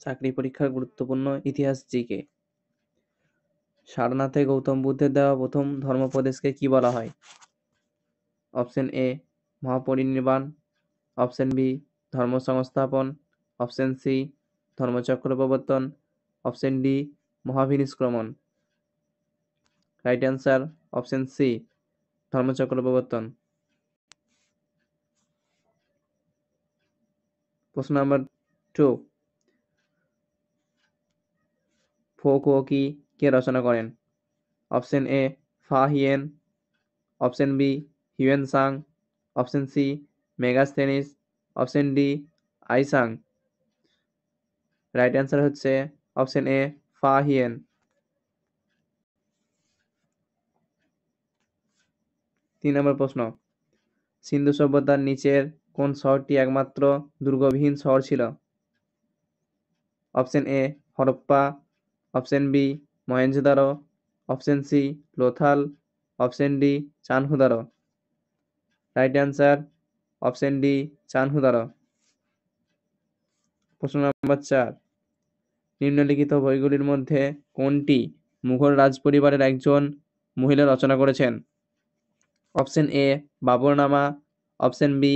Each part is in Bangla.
চাকরি পরীক্ষার গুরুত্বপূর্ণ ইতিহাস জিকে। সারনাথে গৌতম বুদ্ধের দেওয়া প্রথম ধর্মোপদেশকে কি বলা হয়? অপশন এ মহাপরিনির্বাণ, অপশন বি ধর্ম সংস্থাপন, অপশন সি ধর্মচক্র প্রবর্তন, অপশন ডি মহাভিনিষ্ক্রমণ। রাইট অ্যান্সার অপশন সি ধর্মচক্র প্রবর্তন। প্রশ্ন নাম্বার 2, ফোকুওকি কে রচনা করেন? Option A Fa Hien, option B Hiuen Tsang, option C Megasthenes, option D Itsing. Right answer হচ্ছে অপশন এ ফা হিয়েন। 3 নম্বর প্রশ্ন, সিন্ধু সভ্যতার নিচের কোন শহরটি একমাত্র দুর্গবিহীন শহর ছিল? Option A Harappa, option B Mohenjodaro, option C Lothal, option D Chanhudaro. Right answer option D Chanhudaro. প্রশ্ন নাম্বার 4, নিম্নলিখিত বইগুলির মধ্যে কোনটি মুঘল রাজপরিবারের একজন মহিলা রচনা করেছেন? Option A Baburnama, option B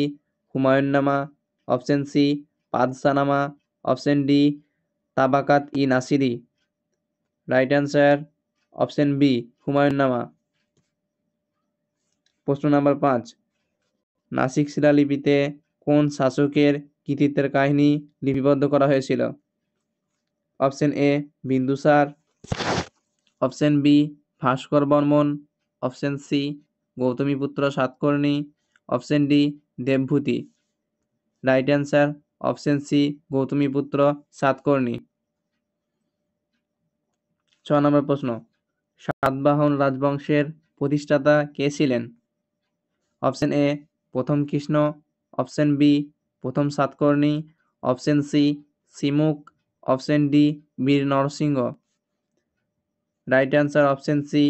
Humayunnama, option C Padshahnama, option D Tabaqat i Nasiri. Right answer option B Humayunnama. প্রশ্ন নাম্বার 5, নাসিক শিলালিপিতে কোন শাসকের কৃতিত্বের কাহিনী লিপিবদ্ধ করা হয়েছিল? Option A Bindusara, option B Bhaskar Varman, option C Gautamiputra Satakarni, option D দেবভূতি। Right answer option C Gautamiputra Satakarni. 6 নম্বর প্রশ্ন, সাতবাহন রাজবংশের প্রতিষ্ঠাতা কে ছিলেন? অপশন এ প্রথম কৃষ্ণ, অপশন বি প্রথম Satakarni, option C Simuka, option D Vira Narasimha. Right answer option C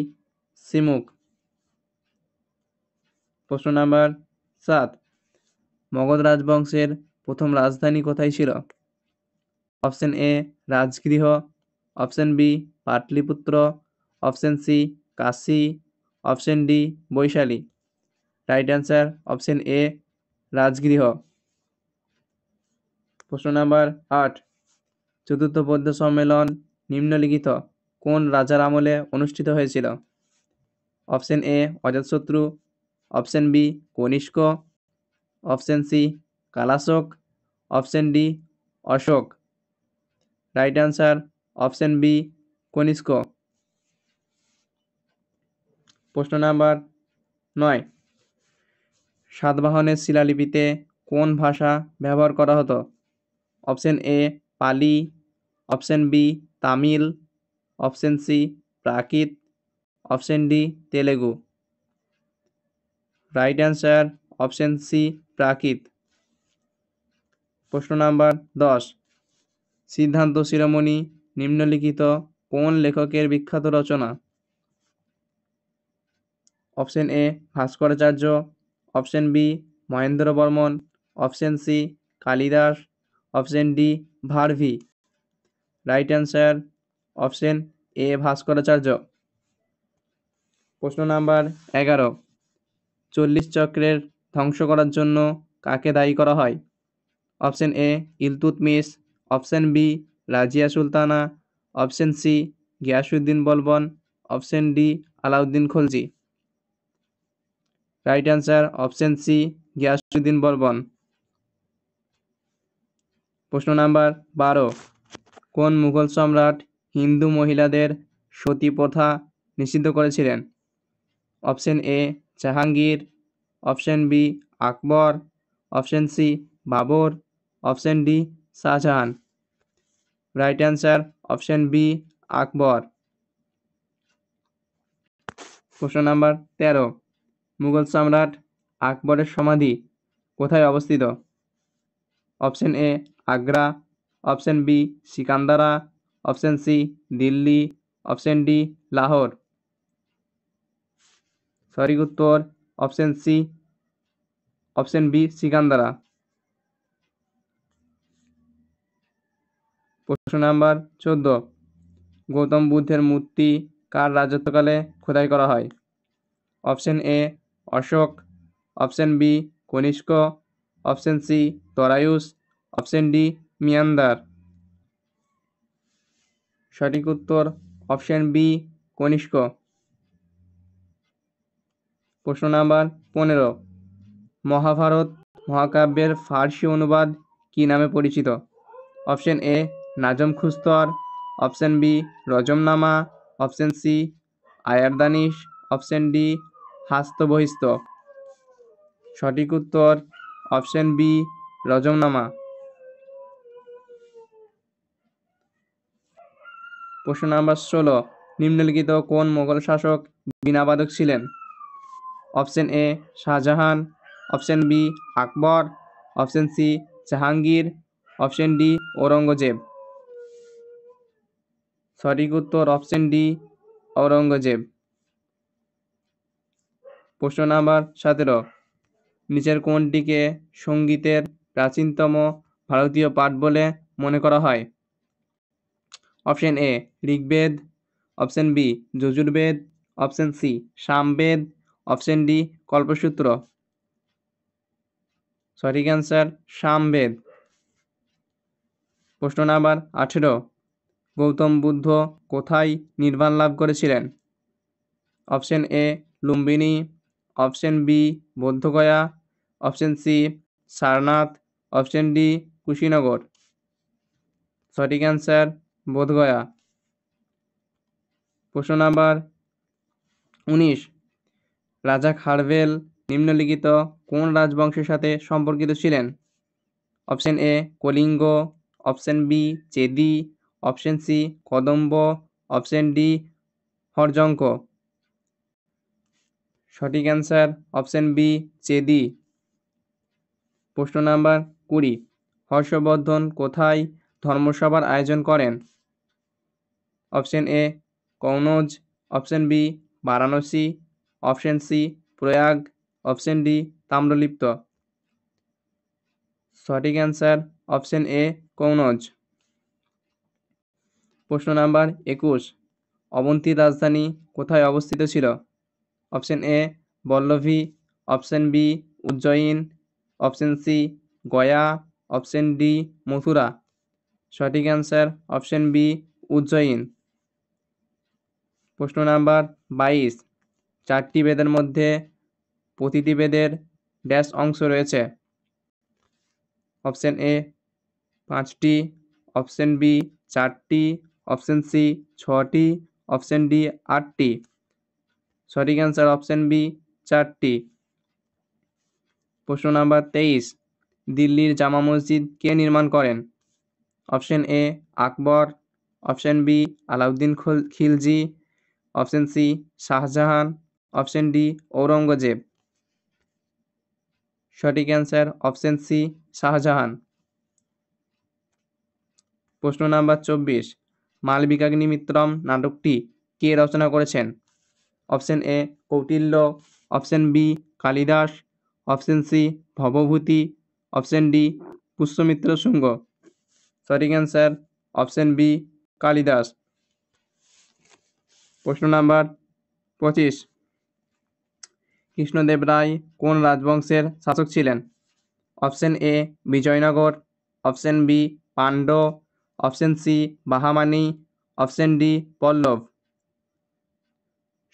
Simuka. প্রশ্ন নাম্বার 7, মগধ রাজবংশের প্রথম রাজধানী কোথায় ছিল? Option A Rajagriha, option B Pataliputra, option C Kashi, option D Vaishali. Right answer option A Rajagriha. প্রশ্ন নাম্বার 8, চতুর্থ বৌদ্ধ সম্মেলন নিম্নলিখিত কোন রাজার আমলে অনুষ্ঠিত হয়েছিল? Option A Ajatashatru, option B Kanishka, option C Kalashoka, option D Ashoka. Right answer option B Kanishka. প্রশ্ন নাম্বার 9, সাতবাহনের শিলালিপিতে কোন ভাষা ব্যবহার করা হতো? Option A Pali, option B Tamil, option C Prakrit, option D Telugu. Right answer option C Prakrit. প্রশ্ন নাম্বার 10, সিদ্ধান্ত শিরোমণি নিম্নলিখিত কোন লেখকের বিখ্যাত রচনা? Option A Bhaskaracharya, option B Mahendra Varman, option C Kalidasa, option D Bharavi. Right answer option A Bhaskaracharya. প্রশ্ন নাম্বার 11, 40 চক্রের ধ্বংস করার জন্য কাকে দায়ী করা হয়? Option A Iltutmish, option B Razia Sultana, option C Ghiyasuddin Balban, option D Alauddin Khalji. Right answer option C Ghiyasuddin Balban. প্রশ্ন নাম্বার 12, কোন মুঘল সম্রাট হিন্দু মহিলাদের সতী প্রথা নিষিদ্ধ করেছিলেন? Option A Jahangir, option B Akbar, option C Babur, option D Shahjahan. Right answer option B Akbar. প্রশ্ন নাম্বার 13, মুঘল সম্রাট আকবরের সমাধি কোথায় অবস্থিত? Option A Agra, option B Sikandra, option C Delhi, option D Lahore. সঠিক উত্তর option C option B Sikandra. প্রশ্ন নাম্বার 14, গৌতম বুদ্ধের মূর্তি কার রাজত্বকালে খোদাই করা হয়? Option A Ashoka, option B Kanishka, option C Darius, option D Menander. সঠিক উত্তর অপশন বি কনিষ্ক। প্রশ্ন নাম্বার 15, মহাভারত মহাকাব্যের ফার্সি অনুবাদ কি নামে পরিচিত? অপশন এ নাজম খুস্তর, option B Razmnama, option C Iyardanish, option D Hasht Bihisht. সঠিক উত্তর অপশন বি রজমনামা। প্রশ্ন নাম্বার 16, নিম্নলিখিত কোন মোগল শাসক বীণাবাদক ছিলেন? Option A Shahjahan, option B Akbar, option C Jahangir, option D Aurangzeb. সঠিক উত্তর অপশন ডি ঔরঙ্গজেব। প্রশ্ন নাম্বার 17, নিচের কোনটিকে সঙ্গীতের প্রাচীনতম ভারতীয় পাঠ বলে মনে করা হয়? Option A Rigveda, option B Yajurveda, option C Samaveda, option D Kalpasutra. সঠিক অ্যান্সার সামবেদ। প্রশ্ন নাম্বার 18, গৌতম বুদ্ধ কোথায় নির্বাণ লাভ করেছিলেন? Option A Lumbini, option B Bodhgaya, option C Sarnath, option D Kushinagar. সঠিক অ্যান্সার বোধগয়া। প্রশ্ন নাম্বার 19, রাজা খারবেল নিম্নলিখিত কোন রাজবংশের সাথে সম্পর্কিত ছিলেন? Option A Kalinga, option B Chedi, option C Kadamba, option D Haryanka. সঠিক অ্যান্সার অপশন বি চেদি। প্রশ্ন নাম্বার 20, হর্ষবর্ধন কোথায় ধর্মসভার আয়োজন করেন? Option A Kannauj, option B Varanasi, option C Prayag, option D Tamralipta. সঠিক অ্যান্সার অপশন এ কনৌজ। প্রশ্ন নাম্বার 21, অবন্তীর রাজধানী কোথায় অবস্থিত ছিল? Option A Vallabhi, option B Ujjain, option C Gaya, option D Mathura. সঠিক অ্যান্সার অপশন বি উজ্জয়িন। প্রশ্ন নাম্বার 22, চারটি বেদের মধ্যে প্রতিটি বেদের ড্যাশ অংশ রয়েছে? অপশন এ 5টি, অপশন বি 4টি, অপশন সি 6টি, অপশন ডি 8টি। সঠিক অ্যান্সার অপশন বি 4টি। প্রশ্ন নাম্বার 23, দিল্লির জামা মসজিদ কে নির্মাণ করেন? Option A Akbar, option B Alauddin Khilji, option C Shahjahan, option D Aurangzeb. সঠিক অ্যান্সার অপশন সি শাহজাহান। প্রশ্ন নাম্বার 24, মালবিকাগ্নিমিত্রম নাটকটি কে রচনা করেছেন? Option A Kautilya, option B Kalidasa, option C Bhavabhuti, option D Pushyamitra Shunga. সঠিক অ্যান্সার অপশন বি কালিদাস। প্রশ্ন নাম্বার 25, কৃষ্ণদেব রায় কোন রাজবংশের শাসক ছিলেন? Option A Vijayanagara, option B Pandya, option C Bahmani, option D Pallava.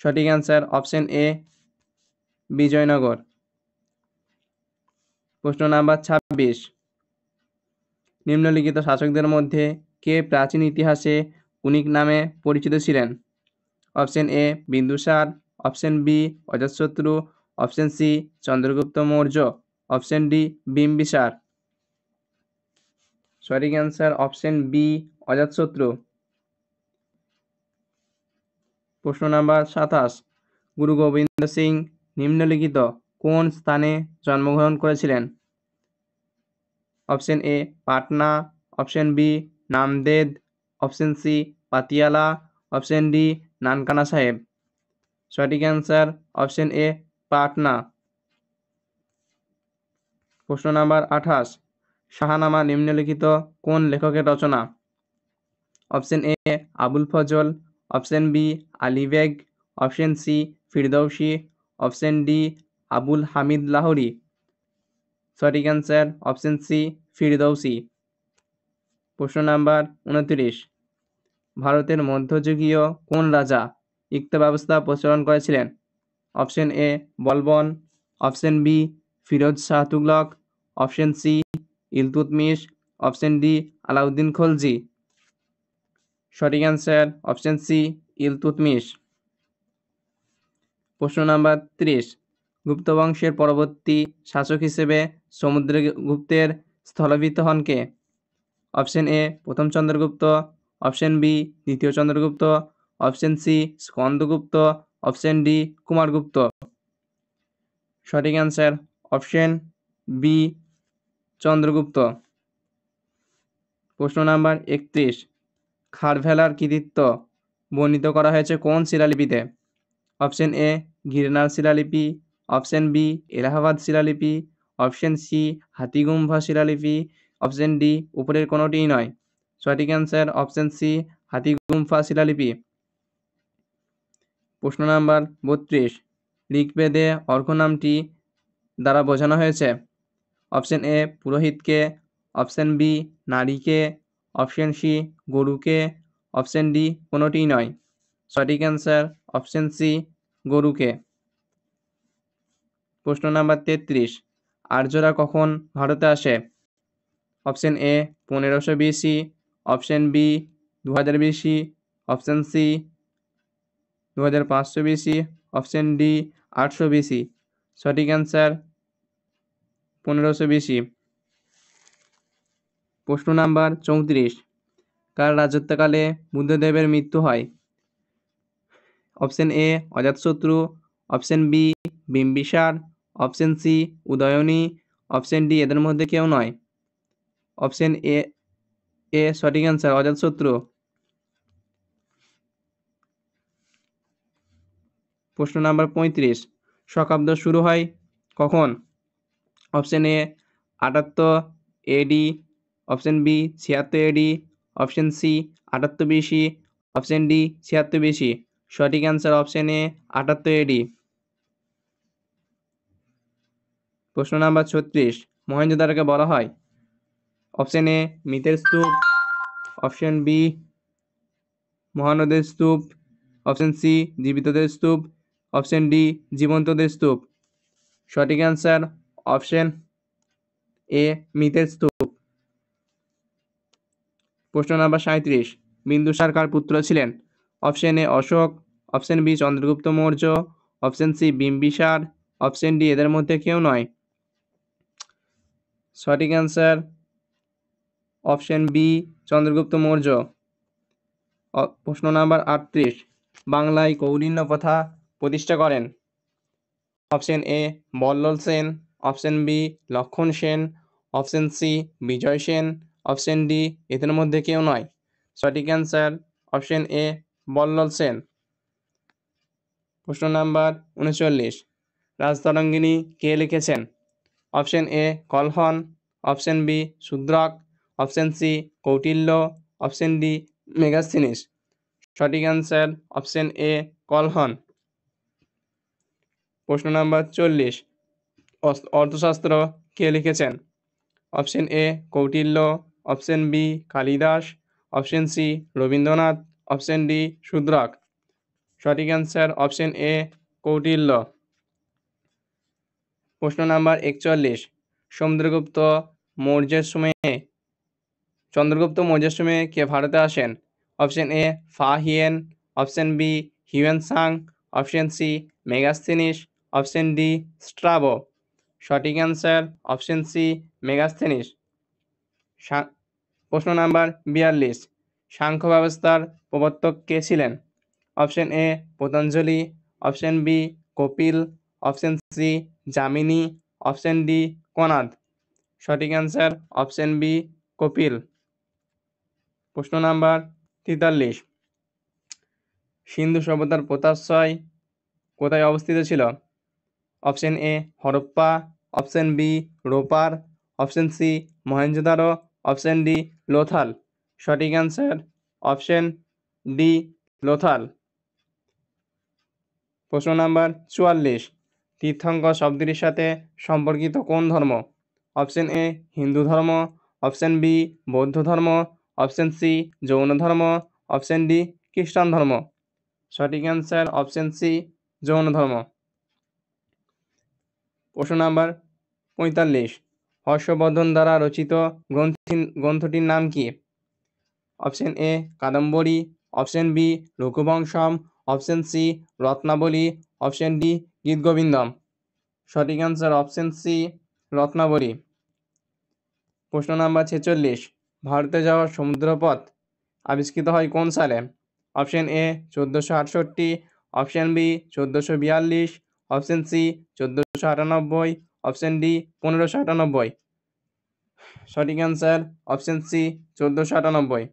সঠিক অ্যান্সার অপশন এ বিজয়নগর। প্রশ্ন নাম্বার 26, নিম্নলিখিত শাসকদের মধ্যে কে প্রাচীন ইতিহাসে কুনিক নামে পরিচিত ছিলেন? Option A Bindusara, option B Ajatashatru, option C Chandragupta Maurya, option D Bimbisara. সঠিক অ্যান্সার অপশন বি অজাতশত্রু। প্রশ্ন নাম্বার 27, গুরু গোবিন্দ সিং নিম্নলিখিত কোন স্থানে জন্মগ্রহণ করেছিলেন? Option A Patna, option B Nanded, option C Patiala, option D Nankana Sahib. সঠিক অ্যান্সার অপশন এ পাটনা। প্রশ্ন নাম্বার 28, শাহনামা নিম্নলিখিত কোন লেখকের রচনা? Option A Abul Fazl, option B Ali Beg, option C Firdausi, option D Abul Hamid Lahori. সঠিক অ্যান্সার অপশন সি ফিরদৌসি। প্রশ্ন নাম্বার 29, ভারতের মধ্যযুগীয় কোন রাজা ইক্তা ব্যবস্থা প্রচলন করেছিলেন? Option A Balban, option B Firoz Shah Tughlaq, option C Iltutmish, option D Alauddin Khalji. সঠিক অ্যান্সার অপশন সি ইলতুৎমিশ। প্রশ্ন নাম্বার 30, গুপ্ত বংশের পরবর্তী শাসক হিসেবে সমুদ্রগুপ্তের স্থলাভিষিক্ত হন কে? অপশন এ প্রথম চন্দ্রগুপ্ত, অপশন বি দ্বিতীয় Chandragupta, option C Skandagupta, option D Kumaragupta. সঠিক অ্যান্সার অপশন বি চন্দ্রগুপ্ত। প্রশ্ন নাম্বার 31, খারভেলার কৃতিত্ব বর্ণিত করা হয়েছে কোন শিলালিপিতে? অপশন এ গিরনার শিলালিপি, অপশন বি এলাহাবাদ শিলালিপি, অপশন সি হাতিগুম্ফা শিলালিপি, অপশন ডি উপরের কোনোটিই নয়। সঠিক অ্যান্সার অপশন সি হাতিগুম্ফা শিলালিপি। প্রশ্ন নাম্বার 32, ঋগ্বেদে অর্ঘ্য নামটি দ্বারা বোঝানো হয়েছে? অপশন এ পুরোহিতকে, অপশন বি নারীকে, অপশন সি গরুকে, অপশন ডি কোনোটিই নয়। সঠিক অ্যান্সার অপশন সি গরুকে। প্রশ্ন নাম্বার 33, আর্যরা কখন ভারতে আসে? Option A 1500 BC, option B 2000 BC, option C 2500 BC, option D 800 BC. সঠিক অ্যান্সার 1500 বিসি। প্রশ্ন নাম্বার 34, কার রাজত্বকালে বুদ্ধদেবের মৃত্যু হয়? Option A Ajatashatru, option B Bimbisara, option C Udayin, option D এদের মধ্যে কেউ নয়। অপশন এ এ সঠিক অ্যান্সার অজাতশত্রু। প্রশ্ন নাম্বার 35, শকাব্দ শুরু হয় কখন? Option A 78 AD, option B 76 AD, option C 78 BC, option D 76 BC. সঠিক অ্যান্সার অপশন এ 78 এডি। প্রশ্ন নাম্বার 36, মহেঞ্জোদারোকে বলা হয়? অপশন এ মৃতের স্তূপ, অপশন বি মহানদের স্তূপ, অপশন সি জীবিতদের স্তূপ, অপশন ডি জীবন্তদের স্তূপ। সঠিক অ্যান্সার অপশন এ মৃতের স্তূপ। প্রশ্ন নাম্বার 37, বিন্দুসার কার পুত্র ছিলেন? Option A Ashoka, option B Chandragupta Maurya, option C Bimbisara, option D এদের মধ্যে কেউ নয়। সঠিক answer option B Chandragupta Maurya. প্রশ্ন নাম্বার 38, বাংলায় কৌলিন্য প্রথা প্রতিষ্ঠা করেন? Option A Ballal Sen, option B Lakshman Sen, option C Vijay Sen, option D এদের মধ্যে কেউ নয়। সঠিক answer option A Ballal Sen. প্রশ্ন নাম্বার 39, রাজতরঙ্গিনী কে লিখেছেন? Option A Kalhana, option B Shudraka, option C Kautilya, option D Megasthenes. সঠিক অ্যান্সার অপশন এ কলহন। প্রশ্ন নাম্বার 40, অর্থশাস্ত্র কে লিখেছেন? Option A Kautilya, option B Kalidasa, option C Rabindranath, option D Shudraka. সঠিক অ্যান্সার অপশন এ কৌটিল্য। প্রশ্ন নাম্বার 41, চন্দ্রগুপ্ত মৌর্যের সময়ে কে ভারতে আসেন? Option A Fa Hien, option B Hiuen Tsang, option C Megasthenes, option D Strabo. সঠিক অ্যান্সার অপশন সি মেগাস্থিনিস। প্রশ্ন নাম্বার 42, সাংখ্য ব্যবস্থার প্রবর্তক কে ছিলেন? Option A Patanjali, option B Kapila, option C Jaimini, option D Kanada. সঠিক অ্যান্সার অপশন বি কপিল। প্রশ্ন নাম্বার 43, সিন্ধু সভ্যতার পোতাশ্রয় কোথায় অবস্থিত ছিল? Option A Harappa, option B Ropar, option C Mohenjodaro, option D Lothal. সঠিক অ্যান্সার অপশন ডি লোথাল। প্রশ্ন নাম্বার 44, তীর্থঙ্কর শব্দটির সাথে সম্পর্কিত কোন ধর্ম? অপশন এ হিন্দু ধর্ম, অপশন বি বৌদ্ধ ধর্ম, অপশন সি জৈন ধর্ম, অপশন ডি খ্রিস্টান ধর্ম। সঠিক অ্যান্সার অপশন সি জৈন ধর্ম। প্রশ্ন নাম্বার 45, হর্ষবর্ধন দ্বারা রচিত গ্রন্থটির নাম কি? Option A Kadambari, option B Raghuvamsham, option C Ratnavali, option D Gitagovindam. সঠিক অ্যান্সার অপশন সি রত্নাবলী। প্রশ্ন নাম্বার 46, ভারতে যাওয়ার সমুদ্রপথ আবিষ্কৃত হয় কোন সালে? Option A 1468, option B 1442, option C 1498, option D 1598। সঠিক অ্যান্সার অপশন সি 1498।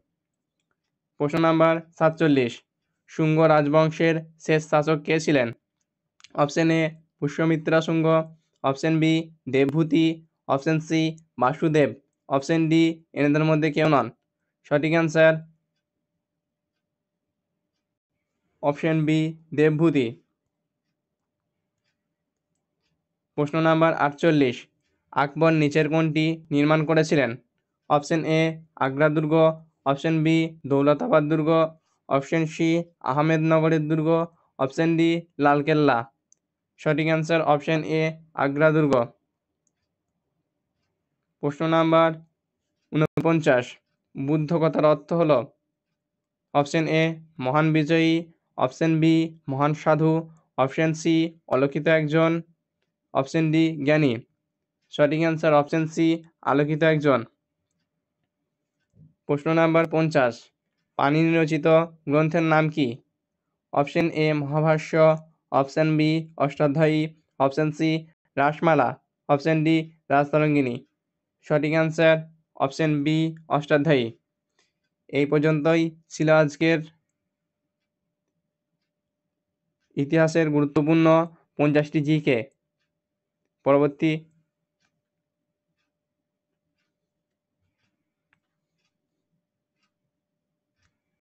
প্রশ্ন নাম্বার 47, শুঙ্গ রাজবংশের শেষ শাসক কে ছিলেন? Option A Pushyamitra Shunga, option B দেবভূতি, option C Vasudeva, option D এনাদের মধ্যে কেউ নন। সঠিক অ্যান্সার অপশন বি দেবভূতি। প্রশ্ন নাম্বার 48, আকবর নিচের কোনটি নির্মাণ করেছিলেন? অপশন এ আগ্রা দুর্গ, অপশন বি দৌলতাবাদ দুর্গ, অপশন সি আহমেদনগরের দুর্গ, অপশন ডি লালকেল্লা। সঠিক অ্যান্সার অপশন এ আগ্রা দুর্গ। প্রশ্ন নাম্বার 49, বুদ্ধ কথার অর্থ হল? অপশন এ মহান বিজয়ী, অপশন বি মহান সাধু, অপশন সি অলোকিত একজন, অপশন ডি জ্ঞানী। সঠিক অ্যান্সার অপশন সি আলোকিত একজন। প্রশ্ন নাম্বার 50, পাণিনি রচিত গ্রন্থের নাম কি? Option A Mahabhashya, option B Ashtadhyayi, option C Rasmala, option D Rajatarangini. সঠিক অ্যান্সার অপশন বি অষ্টাধ্যায়ী। এই পর্যন্তই ছিল আজকের ইতিহাসের গুরুত্বপূর্ণ 50টি জিকে। পরবর্তী